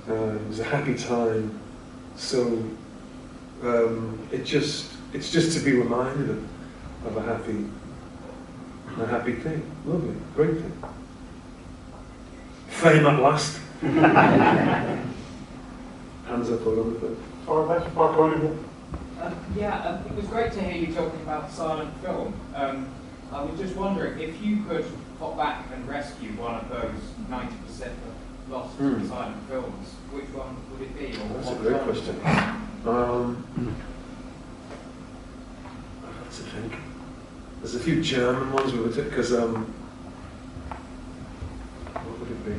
It was a happy time. So it's just to be reminded of a happy thing. Lovely, great thing. Fame at last. Hands up all over the place. It was great to hear you talking about silent film. I was just wondering if you could pop back and rescue one of those 90% of lost silent films, which one would it be? Or that's a great question. I have to think. There's a few German ones we would take, because what would it be?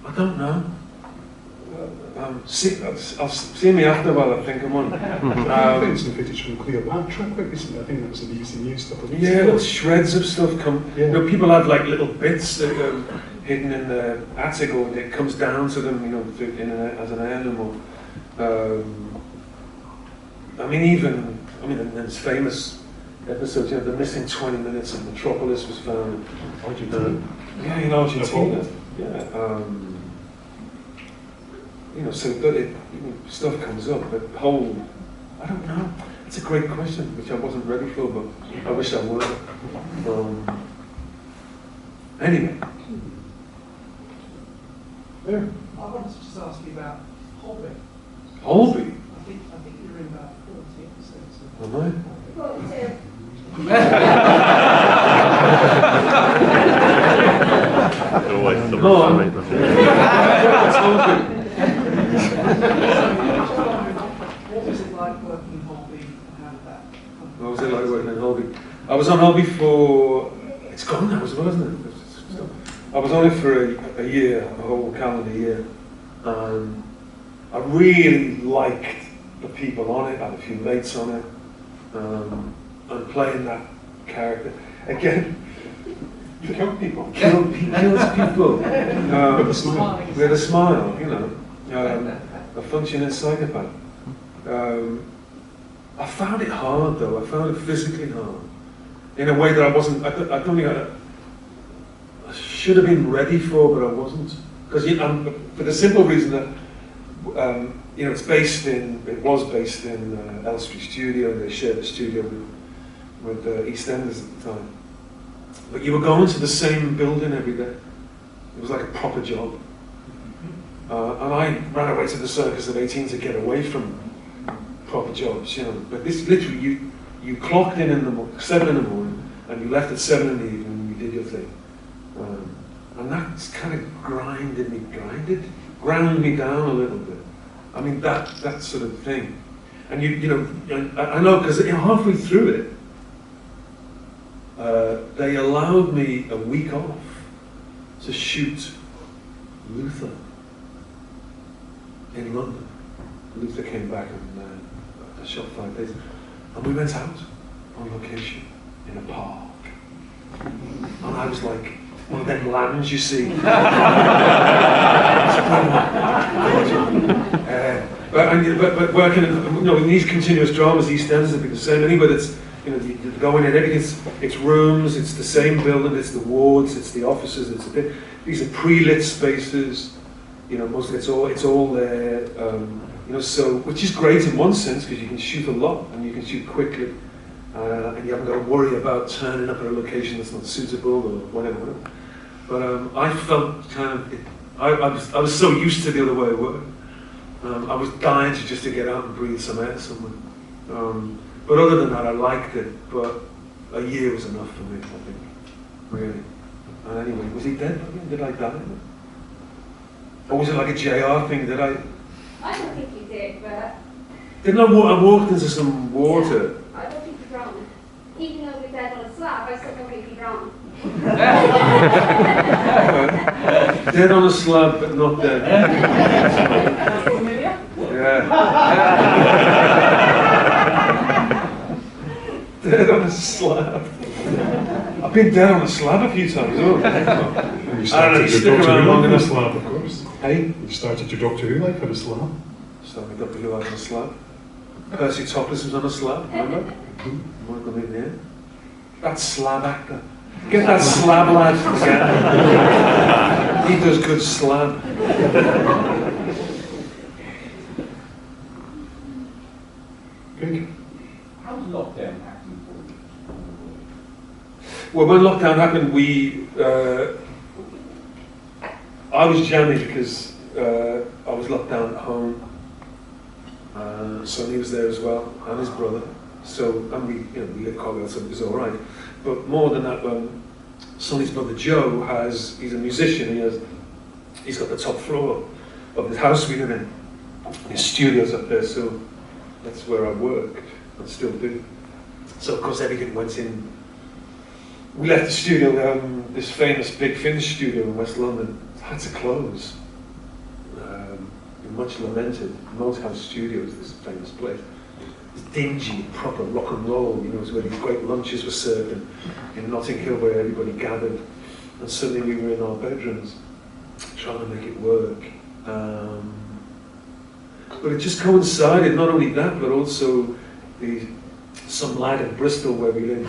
I don't know. See me after while I think of one. I think some footage from Cleopatra quite recently. I think that was in the BBC News stuff. Yeah, little shreds of stuff come. Yeah. People have like little bits that hidden in the attic, or it comes down to them, as an heirloom. And there's famous episodes. The missing 20 minutes of Metropolis was found. Argentina. In Argentina. Yeah. So that stuff comes up. But I don't know. It's a great question, which I wasn't ready for, but I wish I were. Anyway. There. I wanted to just ask you about Holby. Holby? I think you're in about 40%. Am I? What was it like working in Holby? How did that come? What was it like working in Holby? I was on Holby for, it's gone now as well, isn't it? I was on it for a year, a whole calendar year. I really liked the people on it. I had a few mates on it. And playing that character. Again, You kill people. he kills people. With a smile, a functioning psychopath. I found it hard though. I found it physically hard. In a way that I don't think I should have been ready for, but I wasn't. Because for the simple reason that you know, it was based in Elstree Studio, and they shared the studio with EastEnders at the time. But you were going to the same building every day. It was like a proper job. And I ran away to the Circus at 18 to get away from proper jobs, you know. But this literally, you clocked in the 7 in the morning, and you left at 7 in the evening, and you did your thing. And that's kind of ground me down a little bit. I mean, that sort of thing. And you know, I know, because halfway through it, they allowed me a week off to shoot Luther in London. Luther came back and I shot 5 days. And we went out on location in a park. And I was like, one of them lambs you see. But working in these continuous dramas, EastEnders have been the same. Anywhere that's, you know, you go in and it's rooms, it's the same building, it's the wards, it's the offices, these are pre-lit spaces. You know, mostly it's all there. You know, so which is great in one sense because you can shoot a lot and you can shoot quickly, and you haven't got to worry about turning up at a location that's not suitable or whatever. But I felt kind of I was so used to the other way of working. I was dying to get out and breathe some air somewhere. But other than that, I liked it. But a year was enough for me, I think, really. And anyway, was he dead? Did I die? Or was it like a JR thing? Did I? I don't think you did, but... Didn't I walked into some water? Yeah, I don't think you drowned. Even though we're dead on a slab, I still don't think you drowned. Dead on a slab, but not dead. Yeah. Dead on a slab. I've been dead on a slab a few times. Oh, You started your Doctor Who life on a slab, of course. Hey? You started your Doctor Who life on a slab. Started my Doctor Who life on a slab. Percy Topless was on a slab, remember? Michael McGann. That slab actor. Get that slab lad again. He does good slab. Good. How was lockdown happening for you? Well, when lockdown happened, I was jammy because I was locked down at home. Sonny was there as well, and his brother. So, and we lived quite well, so it was all right. But more than that, Sonny's brother Joe he's a musician. He's got the top floor of the house we live in. His studio's up there, so that's where I work and still do. So of course everything went in. We left the studio, this famous Big Finish studio in West London, had to close. Much lamented. Motown Studios, this famous place. It's dingy, proper rock and roll, you know, it's where these great lunches were served in Notting Hill where everybody gathered. And suddenly we were in our bedrooms trying to make it work. But it just coincided, not only that, but also some lad in Bristol where we live.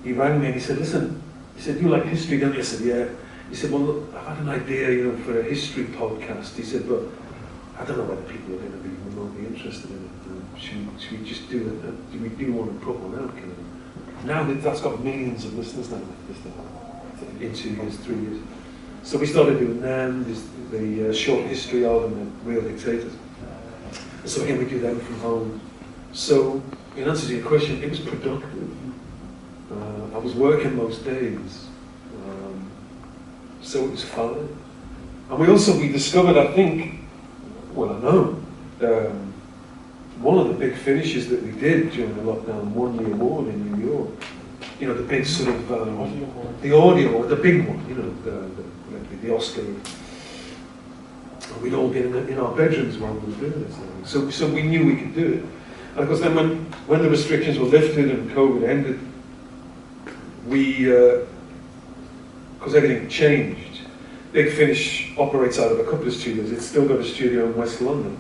He rang me and he said, listen, he said, you like history, don't you? I said, yeah. He said, well, look, I've had an idea, you know, for a history podcast. He said, but I don't know whether people are going to be remotely interested in it. Should we just do it? We do want to put one out, you know. Now that's got millions of listeners now, in 2 years, 3 years. So we started doing them, the short history of and the Real Dictators. So again, we do them from home. So in answer to your question, it was productive. I was working most days. So it was fun. And we discovered, I think, well, I know, one of the big finishes that we did during the lockdown won the award in New York. You know, the big sort of, the audio, the big one, you know, the Oscar. We'd all been in our bedrooms while we were doing this. So we knew we could do it. And of course then when the restrictions were lifted and COVID ended, because everything changed. Big Finish operates out of a couple of studios. It's still got a studio in West London,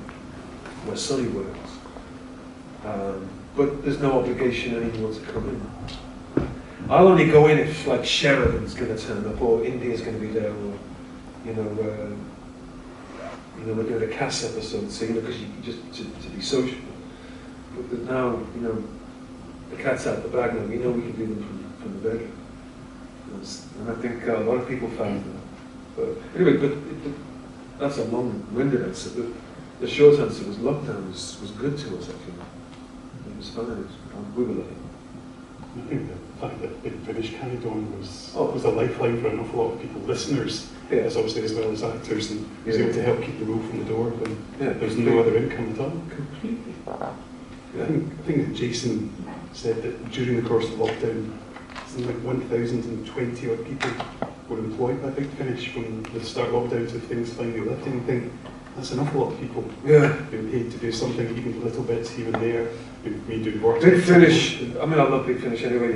where Sonny works. But there's no obligation anymore to come in. I'll only go in if like Sheridan's going to turn up, or India's going to be there, or we're doing a Cass episode, so because you just to be social. But now, the cat's out the bag now. We know we can do them from the bedroom, and I think a lot of people found that. But anyway, that's a long-winded answer. But the short answer was lockdown was good to us actually. It was fun. We were lucky. I think the fact that Big Finish carried on was a lifeline for an awful lot of people, listeners, as obviously as well as actors, and was able to help keep the wolf from the door when there's no other income at all. Completely. I think that Jason said that during the course of lockdown, something like 1,020 odd people were employed by Big Finish from the start of lockdown to things finally lifting. I think that's an awful lot of people being paid to do something, even little bits here and there. We do work. Big Finish. I mean, I love Big Finish anyway.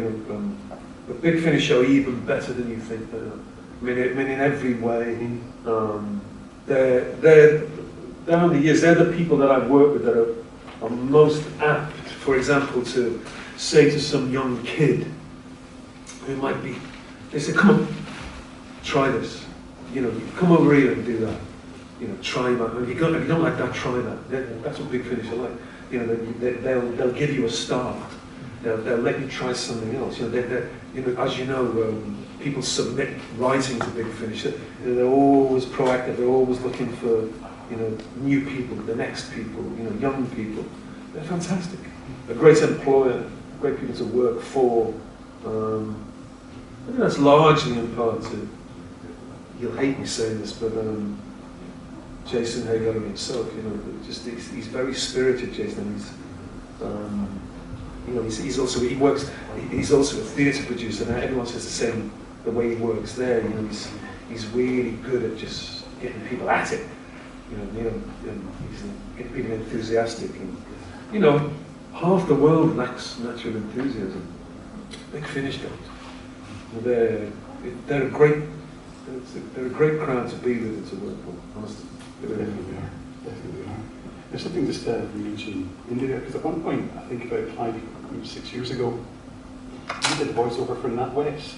But Big Finish are even better than you think. I mean, in every way. They're down the years. They're the people that I've worked with that are most apt, for example, to say to some young kid who might be. They say, "Come on, try this. Come over here and do that. Try that. If you don't like that, try that." That's what Big Finish are like. They'll give you a start. They'll let you try something else. As you know, people submit writing to Big Finish. They're always proactive. They're always looking for new people, the next people, young people. They're fantastic. A great employer, great people to work for. I think that's largely in part to. You'll hate me saying this, but. Jason Hagar himself, he's very spirited, Jason. He's also a theatre producer. Now everyone says the way he works there. He's really good at just getting people at it. He's getting people enthusiastic. And half the world lacks natural enthusiasm. Big Finish don't. They're a great crowd to be with and to work for, honestly. Definitely are. There's something just to mention India, because at one point, I think about 6 years ago, you did voiceover for NatWest.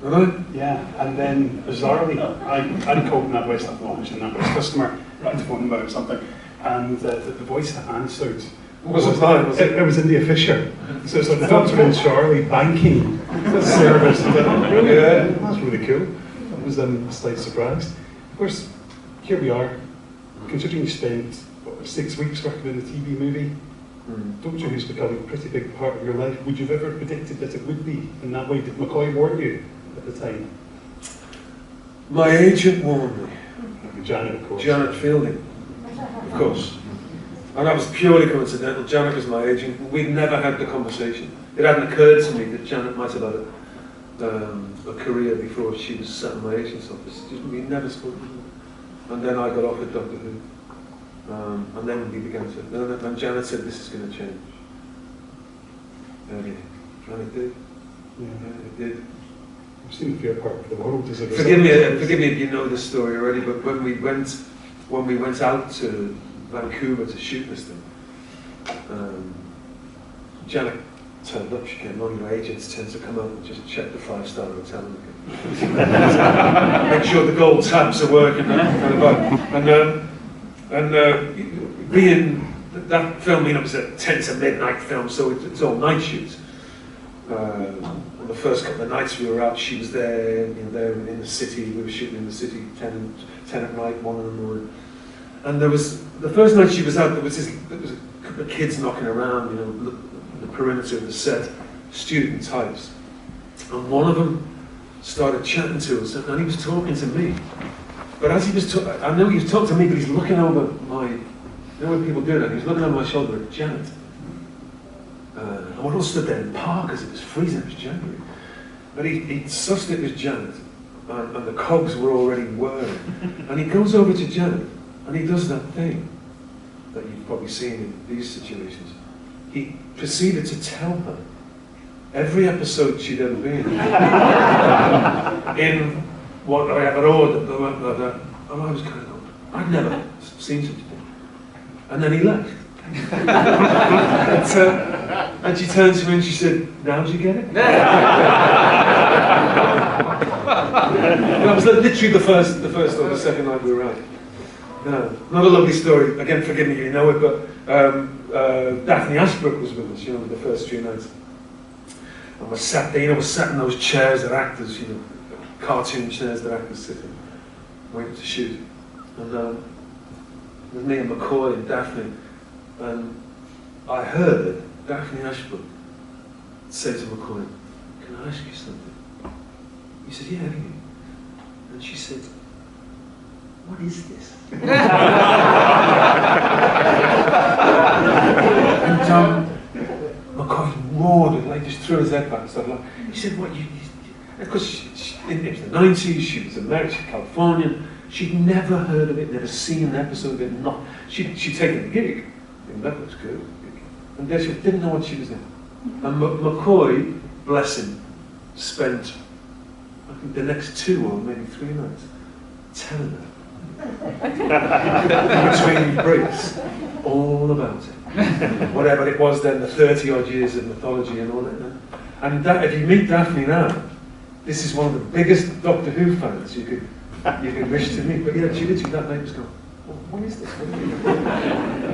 Really? Yeah, and then bizarrely, I called NatWest, I'm not actually a NatWest customer, I had to phone them about something, and the voice that answered was it? It was India Fisher. So it's like the Hunter Charlie banking service. That's really cool. That was a slight surprise. Of course, here we are. Considering you spent 6 weeks working in a TV movie, Doctor Who's become a pretty big part of your life. Would you have ever predicted that it would be in that way? Did McCoy warn you at the time? My agent warned me. Janet, of course. Janet Fielding, of course. And that was purely coincidental. Janet was my agent. We'd never had the conversation. It hadn't occurred to me that Janet might have had a career before she was sat in my agent's office. We'd never spoken. And then I got offered Doctor Who. And then we began to. And Janet said, "This is going to change." And it did. Yeah, it did. I've seen a fair part of the world as a result. Forgive me if you know this story already, but when we went out to Vancouver to shoot this thing, Janet turned up. She came on. Agents tend to come out and just check the 5-star hotel and make sure the gold tabs are working. And being that film, it was a 10 to midnight film, so it's all night shoots. On the first couple of nights we were out, she was there, there in the city. We were shooting in the city 10 at night, 1 in the morning. And there was the first night she was out. There was a couple of kids knocking around, the perimeter of the set, student types, and one of them started chatting to us, and he was talking to me. But as he was I know he was talking to me, but he's looking over my, when people do that, he was looking over my shoulder at Janet. And we all stood there in the park because it was freezing, it was January. But he sussed it was Janet, and the cogs were already whirring. And he goes over to Janet, and he does that thing that you've probably seen in these situations. He proceeded to tell her every episode she'd ever been in what I have an order, and I was kind of, I'd never seen such a thing. And then he left. And she turned to me and she said, now do you get it? That was literally the first or the second night we were out. No, not a lovely story. Again, forgive me, you know it, but Daphne Ashbrook was with us, you know, the first 3 nights. And we're sat there, you know, we're sat in those chairs that actors, you know, cartoon chairs that actors sit in, waiting to shoot. And it was me and McCoy and Daphne, and I heard Daphne Ashbrook say to McCoy, can I ask you something? He said, yeah, anything. And she said, what is this? And McCoy roared and like just threw his head back and stuff like. He said, "What you?" Of course, it was the '90s. She was American, Californian. She'd never heard of it, never seen an episode of it. Not she'd taken the gig, and that was good. And then she didn't know what she was in. And McCoy, bless him, spent I think the next 2 or maybe 3 nights telling her. Between breaks, all about it. Whatever it was then, the 30-odd years of mythology and all that. And that, if you meet Daphne now, this is one of the biggest Doctor Who fans you could wish to meet. But yeah, she literally that night was going, what is this?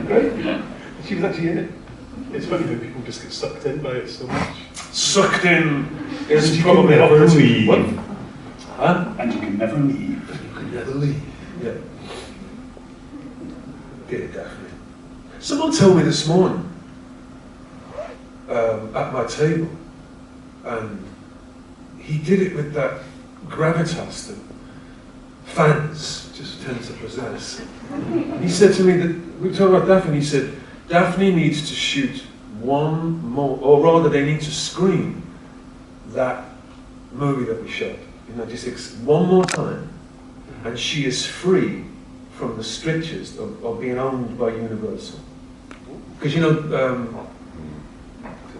Great. She was actually in it. It's funny how people just get sucked in by it so much. Sucked in is You probably can never operative. leave. What? Huh? And you can never leave. You could never leave. Yeah. Dear Daphne. Someone told me this morning at my table, and he did it with that gravitas that fans just tend to possess. He said to me that, we were talking about Daphne, he said, Daphne needs to shoot one more, or rather they need to screen that movie that we shot. You know, just one more time, and she is free from the strictures of being owned by Universal. Because you know,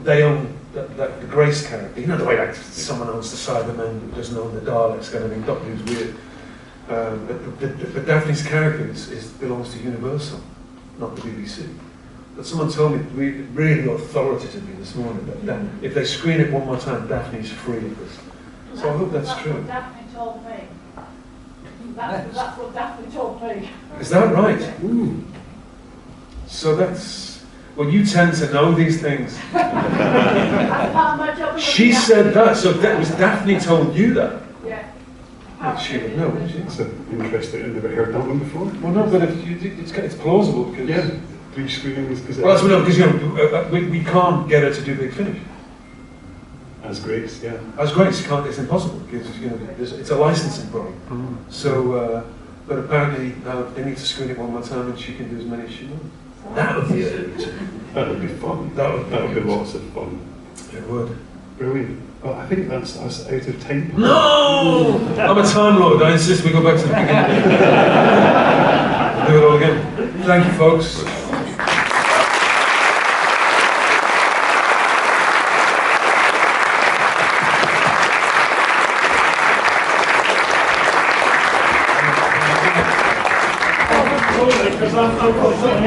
they own the Grace character. You know the way like someone owns the Cybermen who doesn't own the Daleks, kind of thing. Doctor Who's weird. But Daphne's character belongs to Universal, not the BBC. But someone told me really authoritatively this morning that if they screen it one more time, Daphne's free of this. So I hope that's true. What Daphne told me. That's what Daphne told me. Is that right? Ooh. So that's, well, you tend to know these things. She said that, so that was Daphne told you that? Yeah. Well, she would know, wouldn't she? It's interesting, I've never heard that one before. Well, no, but it's plausible because... Yeah, 3 screenings. Well, that's what I know, because you know, we can't get her to do Big Finish. As Grace, yeah. As Grace, it's impossible, because you know, it's a licensing problem. So, but apparently they need to screen it one more time and she can do as many as she wants. That would be it. That would be fun. That would be lots of fun. It would. Brilliant. Well, I think that's us out of time. No! I'm a time lord. I insist we go back to the beginning. Do it all again. Thank you, folks. Because I'm